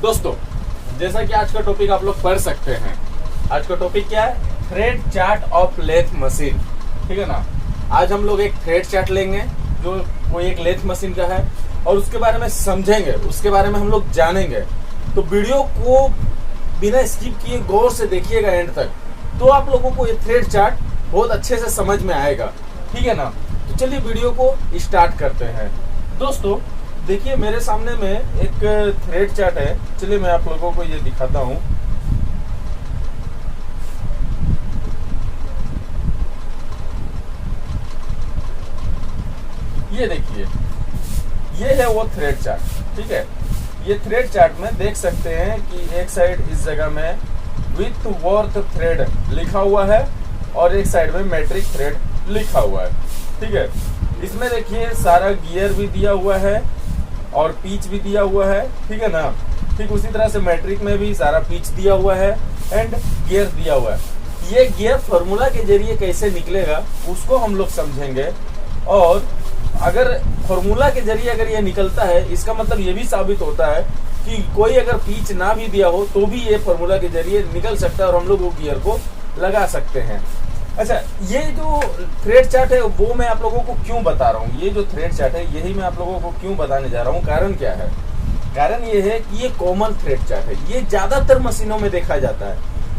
दोस्तों, जैसा कि आज का टॉपिक आप लोग पढ़ सकते हैं, आज का टॉपिक क्या है? Thread chart of lathe machine. ठीक है ना। आज हम लोग एक थ्रेड चार्ट लेंगे जो कोई एक लेथ मशीन का है और उसके बारे में समझेंगे, उसके बारे में हम लोग जानेंगे। तो वीडियो को बिना स्किप किए गौर से देखिएगा एंड तक, तो आप लोगों को ये थ्रेड चार्ट बहुत अच्छे से समझ में आएगा। ठीक है ना। तो चलिए वीडियो को स्टार्ट करते हैं। दोस्तों देखिए, मेरे सामने में एक थ्रेड चार्ट है। चलिए मैं आप लोगों को ये दिखाता हूँ। ये देखिए, ये है वो थ्रेड चार्ट। ठीक है। ये थ्रेड चार्ट में देख सकते हैं कि एक साइड इस जगह में विथ वर्थ थ्रेड लिखा हुआ है और एक साइड में मैट्रिक थ्रेड लिखा हुआ है। ठीक है। इसमें देखिए सारा गियर भी दिया हुआ है और पीच भी दिया हुआ है। ठीक है ना। ठीक उसी तरह से मैट्रिक में भी सारा पीच दिया हुआ है एंड गियर दिया हुआ है। ये गियर फॉर्मूला के जरिए कैसे निकलेगा उसको हम लोग समझेंगे। और अगर फॉर्मूला के जरिए अगर ये निकलता है, इसका मतलब ये भी साबित होता है कि कोई अगर पीच ना भी दिया हो तो भी ये फॉर्मूला के जरिए निकल सकता है और हम लोग वो गियर को लगा सकते हैं। अच्छा, ये जो थ्रेड चार्ट है वो मैं आप लोगों को क्यों बता रहा हूँ? ये जो थ्रेड चार्ट है यही मैं आप लोगों को क्यों बताने जा रहा हूँ? कारण क्या है? कारण ये है कि ये कॉमन थ्रेड चार्ट है। ये ज्यादातर मशीनों में देखा जाता है।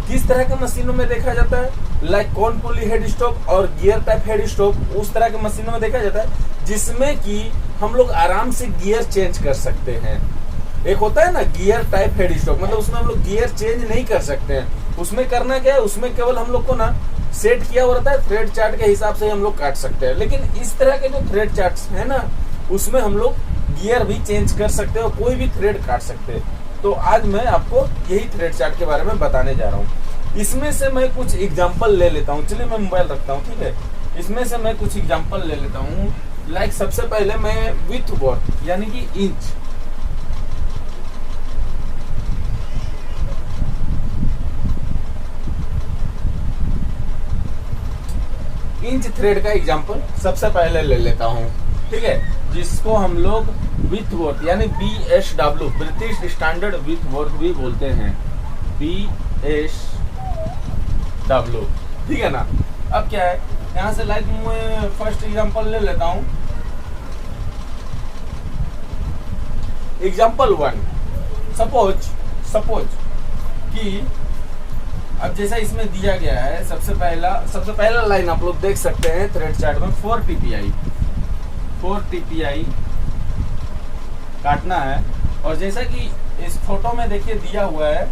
किस तरह के मशीनों में देखा जाता है? लाइक कॉन पुली हेड स्टॉक और गियर टाइप हेड स्टॉक, उस तरह के मशीनों में देखा जाता है जिसमें कि हम लोग आराम से गियर चेंज कर सकते हैं। एक होता है ना गियर टाइप हेड स्टॉक, मतलब उसमें हम लोग गियर चेंज नहीं कर सकते हैं। उसमें करना क्या है? उसमें केवल हम लोग को ना सेट किया हुआ रहता है, थ्रेड चार्ट के हिसाब से हम लोग काट सकते हैं। लेकिन इस तरह के जो थ्रेड चार्ट्स है ना, उसमें हम लोग गियर भी चेंज कर सकते हैं और कोई भी थ्रेड काट सकते हैं। तो आज मैं आपको यही थ्रेड चार्ट के बारे में बताने जा रहा हूँ। इसमें से मैं कुछ एग्जाम्पल ले लेता हूँ। चलिए मैं मोबाइल रखता हूँ। ठीक है। इसमें से मैं कुछ एग्जाम्पल ले लेता हूँ। लाइक सबसे पहले मैं विथ वर्थ यानी कि इंच, इंच थ्रेड का एग्जांपल सबसे पहले ले लेता हूं। ठीक है। जिसको हम लोग विथ वर्थ यानी BSW, British standard with worth भी बोलते हैं, BSW। ठीक है ना। अब क्या है, यहां से लाइक मैं फर्स्ट एग्जांपल ले लेता हूं। एग्जांपल 1, सपोज कि अब जैसा इसमें दिया गया है, सबसे पहला लाइन आप लोग देख सकते हैं थ्रेड चार्ट में 4 TPI काटना है। और जैसा कि इस फोटो में देखिए दिया हुआ है,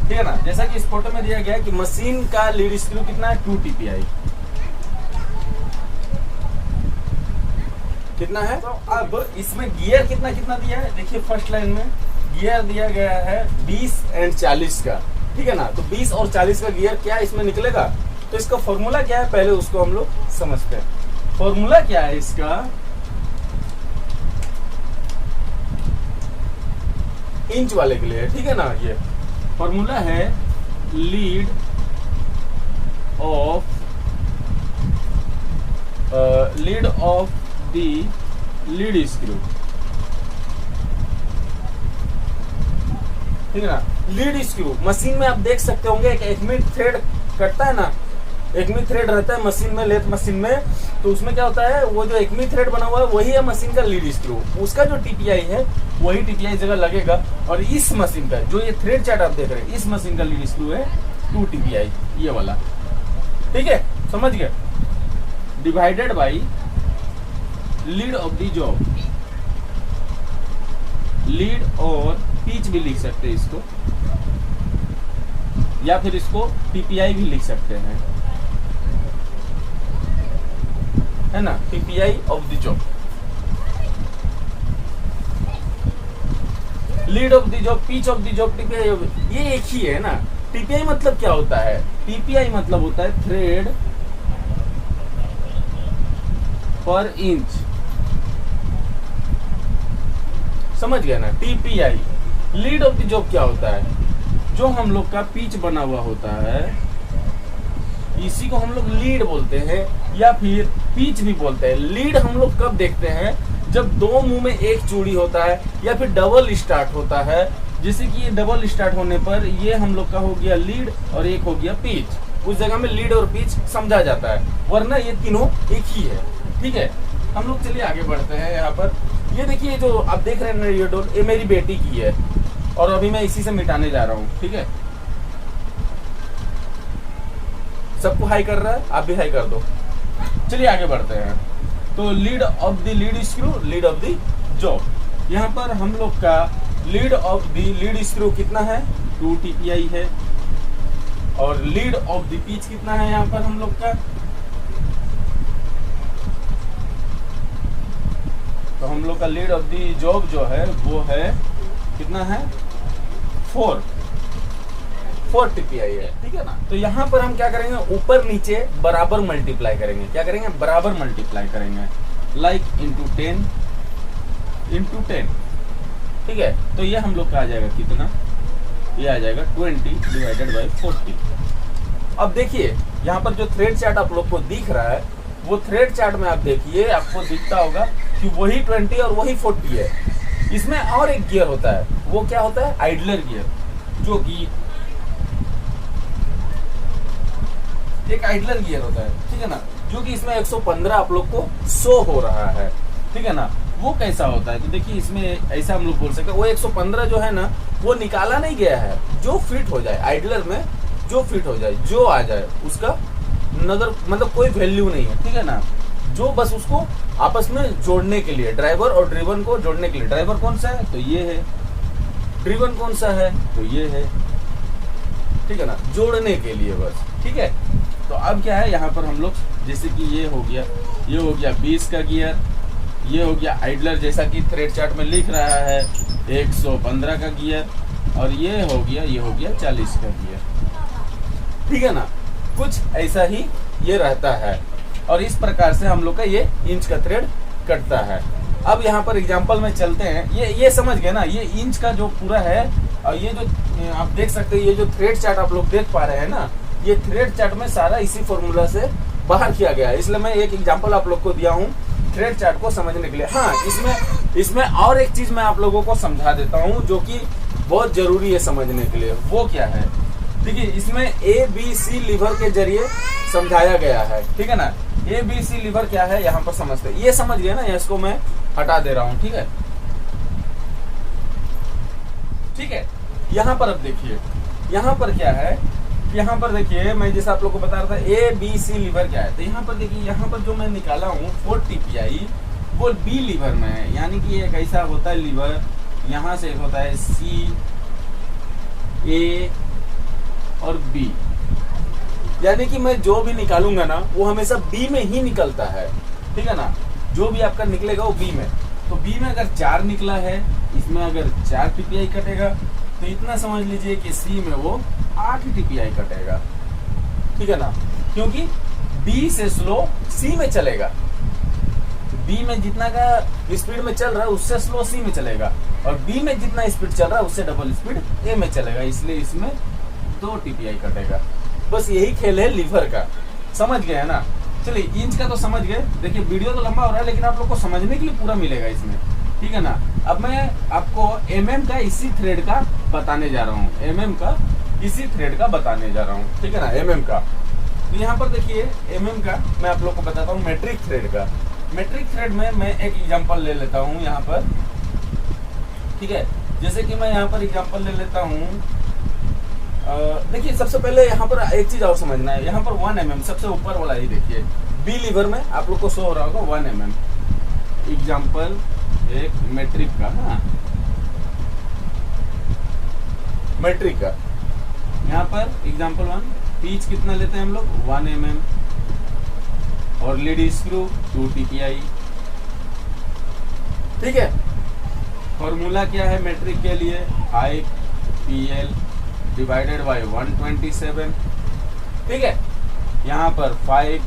ठीक है ना। जैसा कि इस फोटो में दिया गया है कि मशीन का लीड स्क्रू कितना है? 2 TPI कितना है? तो अब इसमें गियर कितना दिया है? देखिए फर्स्ट लाइन में गियर दिया गया है 20 और 40 का। ठीक है ना। तो 20 और 40 का गियर क्या इसमें निकलेगा? तो इसका फॉर्मूला क्या है पहले उसको हम लोग समझते हैं। फॉर्मूला क्या है इसका? इंच वाले के लिए, ठीक है ना। ये फॉर्मूला है लीड ऑफ लीड स्क्रू। ठीक है ना। लीड स्क्रू मशीन में आप देख सकते होंगे एक एकमी थ्रेड कटता है ना, एकमी थ्रेड रहता है मशीन में, लेथ मशीन में। तो उसमें क्या होता है, वो जो एकमी थ्रेड बना हुआ है वही है मशीन का लीड स्क्रू। उसका जो TPI है वही TPI जगह लगेगा। और इस मशीन का जो ये थ्रेड चार्ट आप देख रहे हैं, इस मशीन का लीड स्क्रू है 2 TPI, ये वाला। ठीक है, समझ गए। Divided by lead of the job, lead और पीच भी लिख सकते हैं इसको, या फिर इसको TPI भी लिख सकते हैं, है ना। TPI of the job, lead of the job, pitch of the job, TPI ये एक ही है ना। TPI मतलब क्या होता है? TPI मतलब होता है थ्रेड पर इंच। समझ गया ना। TPI lead of the job क्या होता है? जो हम लोग का पीच बना हुआ होता है इसी को हम लोग लीड बोलते हैं या फिर पीच भी बोलते हैं। लीड हम लोग कब देखते हैं, जब दो मुंह में एक चूड़ी होता है या फिर डबल स्टार्ट होता है। जैसे कि ये डबल स्टार्ट होने पर ये हम लोग का हो गया लीड और एक हो गया पीच। उस जगह में लीड और पीच समझा जाता है, वरना ये तीनों एक ही है। ठीक है, हम लोग चलिए आगे बढ़ते हैं। यहाँ पर ये देखिए जो आप देख रहे हैं रेडियोडोल, ये मेरी बेटी की है और अभी मैं इसी से मिटाने जा रहा हूँ। ठीक है, सबको हाई कर रहा है, आप भी हाई कर दो। चलिए आगे बढ़ते हैं। तो lead of the lead screw, lead of the job. यहाँ पर हम लोग का lead of the lead screw कितना है, 2 TPI है। और लीड ऑफ द पीच कितना है यहाँ पर हम लोग का, तो हम लोग का लीड ऑफ द जॉब जो है वो है कितना है, 4 TPI है। ठीक है ना। तो यहाँ पर हम क्या करेंगे, ऊपर नीचे बराबर मल्टीप्लाई करेंगे। क्या करेंगे, बराबर मल्टीप्लाई करेंगे, लाइक इंटू 10। ठीक है, तो ये हम लोग का आ जाएगा कितना, ये आ जाएगा 20 डिवाइडेड बाई 40। अब देखिए यहाँ पर जो थ्रेड चार्ट आप लोग को दिख रहा है, वो थ्रेड चार्ट में आप देखिए, आपको दिखता होगा कि वही 20 और वही 40 है। इसमें और एक गियर होता है, वो क्या होता है, आइडलर गियर, जो कि एक आइडलर गियर होता है। ठीक है ना, जो कि इसमें 115 आप लोग को शो हो रहा है। ठीक है ना, वो कैसा होता है, तो देखिए इसमें ऐसा हम लोग बोल सकते हैं, वो 115 जो है ना, वो निकाला नहीं गया है, जो फिट हो जाए आइडलर में, जो फिट हो जाए, जो आ जाए, उसका नजर मतलब कोई वैल्यू नहीं है। ठीक है ना, जो बस उसको आपस में जोड़ने के लिए, ड्राइवर और ड्रिवन को जोड़ने के लिए, ड्राइवर कौन सा है, तो ये है, ड्रिवन कौन सा है, तो ये है। ठीक है ना, जोड़ने के लिए बस। ठीक है, तो अब क्या है, यहाँ पर हम लोग जैसे कि ये हो गया 20 का गियर, ये हो गया आइडलर जैसा कि थ्रेड चार्ट में लिख रहा है 115 का गियर, और ये हो गया 40 का गियर। ठीक है ना, कुछ ऐसा ही ये रहता है, और इस प्रकार से हम लोग का ये इंच का थ्रेड कटता है। अब यहाँ पर एग्जांपल में चलते हैं। ये समझ गए ना, ये इंच का जो पूरा है, और ये जो आप देख सकते हैं, ये जो थ्रेड चार्ट आप लोग देख पा रहे हैं ना, ये थ्रेड चार्ट में सारा इसी फॉर्मूला से बाहर किया गया है। इसलिए मैं एक एग्जांपल आप लोग को दिया हूँ थ्रेड चार्ट को समझने के लिए। हाँ, इसमें और एक चीज मैं आप लोगों को समझा देता हूँ, जो कि बहुत जरूरी है समझने के लिए। वो क्या है, देखिए इसमें ABC लीवर के जरिए समझाया गया है। ठीक है ना, ABC लीवर क्या है यहाँ पर समझते हैं। ये समझ गए ना, इसको मैं हटा दे रहा हूँ। ठीक है, ठीक है। यहाँ पर अब देखिए, यहाँ पर क्या है, यहाँ पर देखिए मैं जैसे आप लोग को बता रहा था ABC लीवर क्या है, तो यहाँ पर देखिए, यहाँ पर जो मैं निकाला हूँ 4 TPI, वो B लीवर में है। यानी कि एक ऐसा होता है लीवर, यहाँ से एक होता है C, A और B। यानी कि मैं जो भी निकालूंगा ना, वो हमेशा B में ही निकलता है। ठीक है ना, जो भी आपका निकलेगा वो B में। तो B में अगर 4 निकला है, इसमें अगर 4 TPI कटेगा, तो इतना समझ लीजिए कि C में वो 8 TPI कटेगा। ठीक है ना, क्योंकि B से स्लो C में चलेगा। B में जितना का स्पीड में चल रहा है, उससे स्लो C में चलेगा, और B में जितना स्पीड चल रहा है, उससे डबल स्पीड A में चलेगा। इसलिए इसमें 2 TPI कटेगा। बस यही खेल है लीवर का। समझ गए है ना। चलिए इंच का तो समझ गए। देखिए वीडियो तो लंबा हो रहा है, लेकिन आप लोग को समझने के लिए पूरा मिलेगा इसमें। ठीक है ना। अब मैं आपको MM का इसी थ्रेड का बताने जा रहा हूँ। MM का इसी थ्रेड का बताने जा रहा हूँ। ठीक है ना, MM का। तो यहाँ पर देखिए MM का मैं आप लोग को बताता हूँ मेट्रिक थ्रेड का। मेट्रिक थ्रेड में मैं एक एग्जांपल ले लेता हूँ यहाँ पर। ठीक है, जैसे कि मैं यहाँ पर एग्जांपल ले लेता हूँ। देखिए सबसे पहले यहाँ पर एक चीज और समझना है। यहाँ पर 1 mm सबसे ऊपर वाला ही देखिए, B लीवर में आप लोग को शो हो रहा होगा 1 mm। एग्जांपल एक मेट्रिक का, हाँ मेट्रिक का। यहाँ पर एग्जांपल 1, पीच कितना लेते हैं हम लोग 1 mm, और लीड स्क्रू 2 TPI। ठीक है, फॉर्मूला क्या है मेट्रिक के लिए, IPL डिवाइडेड बाई 127। ठीक है, यहाँ पर 5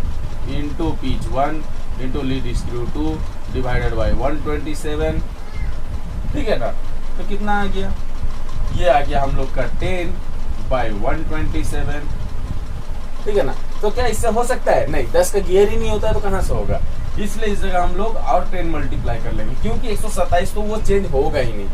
into pitch 1 into lead screw 2 divided by 127। ठीक है ना, तो कितना आ गया, ये आ गया हम लोग का 10 बाई 127। ठीक है ना। तो क्या इससे हो सकता है? नहीं, 10 का गियर ही नहीं होता है तो कहाँ से होगा। इसलिए इस जगह हम लोग और 10 मल्टीप्लाई कर लेंगे, क्योंकि 127 तो वो चेंज होगा ही नहीं,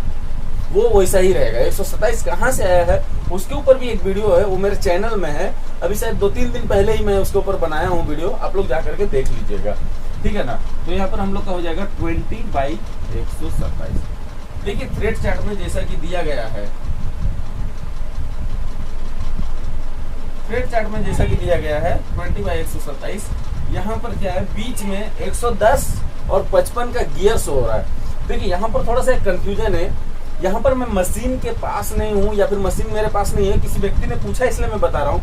वो वैसा ही रहेगा। 127 कहाँ से आया है उसके ऊपर भी एक वीडियो है, वो मेरे चैनल में है, अभी शायद 2-3 दिन पहले ही मैं उसके ऊपर बनाया हूँ वीडियो, आप लोग जा करके देख लीजिएगा, ठीक है ना। तो यहाँ पर हम लोग का हो जाएगा 20/127। देखिए थ्रेड चार्ट में जैसा कि दिया गया है, थ्रेड चार्ट में जैसा कि दिया गया है 20/127, यहाँ पर क्या है, बीच में 110 और 55 का गियर शो हो रहा है। देखिए यहाँ पर थोड़ा सा कंफ्यूजन है, यहाँ पर मैं मशीन के पास नहीं हूँ या फिर मशीन मेरे पास नहीं है, किसी व्यक्ति ने पूछा इसलिए मैं बता रहा हूँ।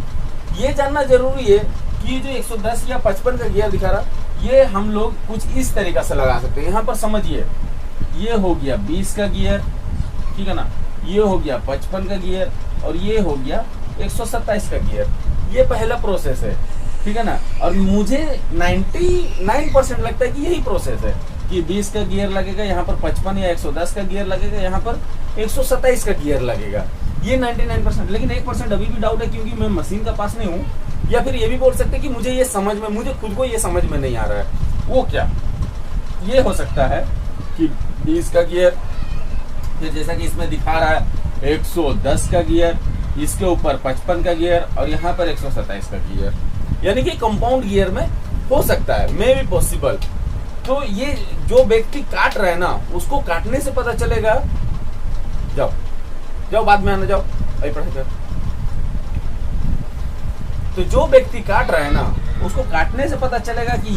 ये जानना जरूरी है कि जो 110 या 55 का गियर दिखा रहा, ये हम लोग कुछ इस तरीका से लगा सकते हैं। यहाँ पर समझिए, ये हो गया 20 का गियर, ठीक है ना, ये हो गया 55 का गियर और ये हो गया 127 का गियर। ये पहला प्रोसेस है, ठीक है ना। और मुझे 99% लगता है कि यही प्रोसेस है कि 20 का गियर लगेगा, यहाँ पर 55 या 110 का गियर लगेगा, यहाँ पर 127 का गियर लगेगा। ये 99%, लेकिन 1% अभी भी डाउट है क्योंकि मैं मशीन का पास नहीं हूँ। या फिर ये भी बोल सकते कि मुझे ये समझ में, मुझे खुद को ये समझ में नहीं आ रहा है। वो क्या, ये हो सकता है कि 20 का गियर, फिर जैसा कि इसमें दिखा रहा है 110 का गियर, इसके ऊपर 55 का गियर और यहाँ पर 127 का गियर, यानी कि कंपाउंड गियर में हो सकता है, मे बी पॉसिबल। तो ये जो व्यक्ति काट रहा है ना, उसको काटने से पता चलेगा। जाओ जाओ, बाद में आना, जाओ अभी पढ़ाई कर। तो जो व्यक्ति काट रहा है ना, उसको काटने से पता चलेगा कि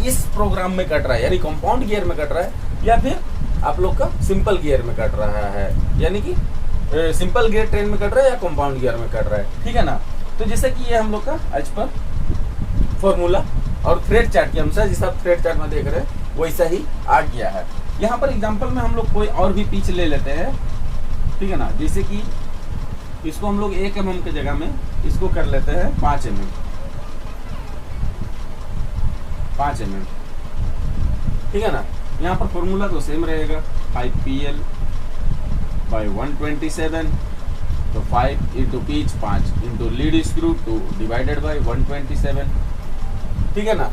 इस प्रोग्राम में कट रहा है, यानी कंपाउंड गियर में कट रहा है, या फिर आप लोग का सिंपल गियर में कट रहा है, यानी कि सिंपल गियर ट्रेन में कट रहा है या कंपाउंड गियर में कट रहा है, ठीक है ना। तो जैसे कि ये हम लोग का आज पर फॉर्मूला और थ्रेड चार्ट के अनुसार, जिस आप थ्रेड चार्ट में देख रहे हैं वैसा ही आ गया है। यहाँ पर एग्जांपल में हम लोग कोई और भी पिच ले लेते हैं, ठीक है ना। जैसे कि इसको हम लोग 1 mm की जगह में इसको कर लेते हैं 5 mm, 5 mm, ठीक है ना। यहाँ पर फॉर्मूला तो सेम रहेगा, 5PL/127, तो 5 into pitch 5 into lead screw 2 divided by 127, ठीक है ना।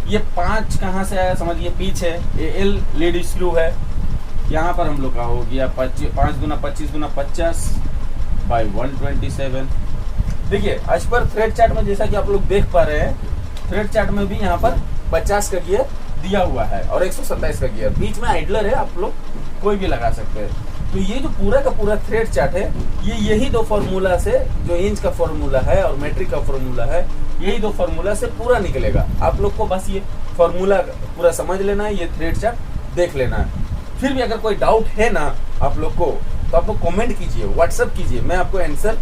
ये 5 कहाँ से आया, समझिए पिच है, ये L लीड स्क्रू है, यहाँ पर हम लोग का हो गया 5 गुना 25 गुना 50/127। देखिए आज पर थ्रेड चार्ट में जैसा कि आप लोग देख पा रहे हैं, थ्रेड चार्ट में भी यहाँ पर 50 का गियर दिया हुआ है और 127 का गियर, बीच में आइडलर है, आप लोग कोई भी लगा सकते हैं। तो ये जो पूरा का पूरा थ्रेड चार्ट है, ये यही दो फॉर्मूला से, जो इंच का फॉर्मूला है और मेट्रिक का फॉर्मूला है, यही दो फॉर्मूला से पूरा निकलेगा। आप लोग को बस ये फॉर्मूला पूरा समझ लेना है, ये थ्रेड चार्ट देख लेना है। फिर भी अगर कोई डाउट है ना आप लोग को, तो आप लोग कमेंट कीजिए, व्हाट्सएप कीजिए, मैं आपको आंसर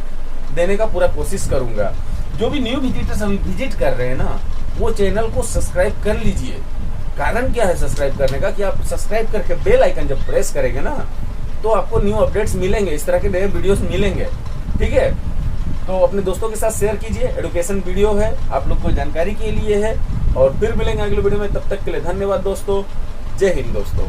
देने का पूरा कोशिश करूंगा। जो भी न्यू विजिटर्स अभी विजिट कर रहे हैं ना, वो चैनल को सब्सक्राइब कर लीजिए। कारण क्या है सब्सक्राइब करने का, कि आप सब्सक्राइब करके बेल आइकन जब प्रेस करेंगे ना, तो आपको न्यू अपडेट्स मिलेंगे, इस तरह के नए वीडियोस मिलेंगे, ठीक है। तो अपने दोस्तों के साथ शेयर कीजिए, एजुकेशन वीडियो है, आप लोग को जानकारी के लिए है। और फिर मिलेंगे अगले वीडियो में, तब तक के लिए धन्यवाद दोस्तों, जय हिंद दोस्तों।